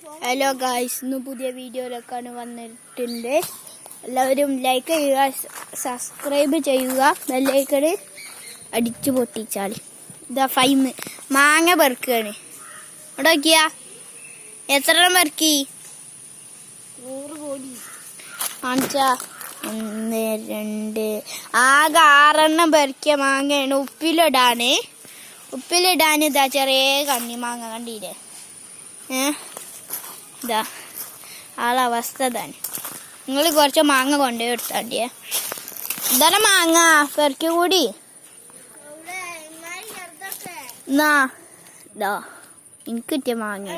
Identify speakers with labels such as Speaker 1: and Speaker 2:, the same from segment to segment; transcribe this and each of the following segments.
Speaker 1: Hello guys, ഇന്ന് പുതിയ വീഡിയോയിലൊക്കെയാണ് വന്നിട്ടുണ്ട്. എല്ലാവരും ലൈക്ക് ചെയ്യുക, സബ്സ്ക്രൈബ് ചെയ്യുക, ബെല്ലൈക്കൺ അടിച്ചു പൊട്ടിച്ചാൽ. ഇതാ ഫൈമ് മാങ്ങ പെറുക്കുകയാണ്. ഇവിടെ നോക്കിയാ എത്ര എണ്ണം പെറുക്കി?
Speaker 2: 100 കോടി.
Speaker 1: കാണിച്ചാ 1 2 ആകെ 6 എണ്ണം പെറുക്കിയ മാങ്ങയാണ്. ഉപ്പിലിടാൻ ഇതാ ചെറിയ കണ്ണി മാങ്ങ കണ്ടില്ലേ? ഇതാ ആളവസ്ഥ തന്നെ. നിങ്ങൾ കുറച്ച് മാങ്ങ കൊണ്ടുപോയി എടുത്താണ്ടിയേ. ഇതല്ല മാങ്ങ പെറുക്കി കൂടി എന്നാ ഇതാ എനിക്ക് കിട്ടിയ മാങ്ങ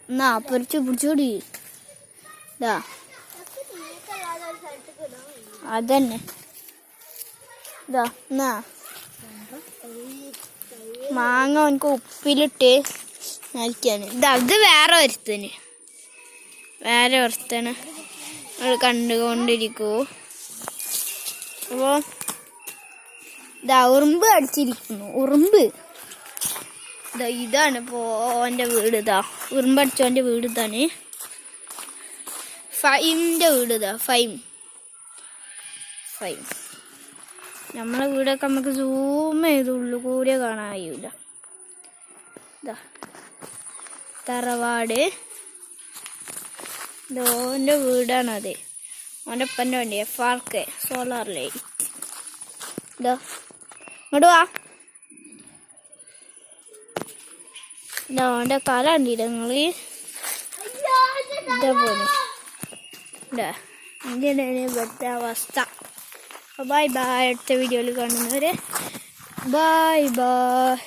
Speaker 1: എന്നാ പൊരിച്ചു പിടിച്ചുകൂടി. ഇതാ അതന്നെ. ഇതാ എന്നാ മാങ്ങ എനിക്ക് ഉപ്പിലിട്ട് നരിക്കാണ്. ഇത് വേറെ ഒരുത്തന് നമ്മൾ കണ്ടുകൊണ്ടിരിക്കൂ. അപ്പോൾ ഇതാ ഉറുമ്പ് അടിച്ചിരിക്കുന്നു. ഇതാണ് ഇപ്പോൾ ഓൻ്റെ വീട്. ഇതാ ഉറുമ്പ് അടിച്ചോൻ്റെ വീട്. ഇതാണ് ഫൈമിൻ്റെ വീട്. ഇതാ ഫൈം നമ്മളെ വീടൊക്കെ നമുക്ക് സൂം ചെയ്ത് ഉള്ളു കൂടിയ കാണാൻ കഴിയൂല. ഇതാ തറവാട്. ഓൻ്റെ വീടാണത്. ഓൻ്റെ അപ്പൻ്റെ വണ്ടി FRK സോളാർ ലൈറ്റ്. ഇതാ ഇങ്ങോട്ട് വാ. ഇതാ ഓൻ്റെ കല കണ്ടില്ല നിങ്ങൾ? ഇതേപോലെ ഇതാ ഇങ്ങനെയാണ് ഇവിടുത്തെ അവസ്ഥ. Bye bye. അടുത്ത വീഡിയോയിൽ കാണുന്നവരെ ബൈ ബൈ.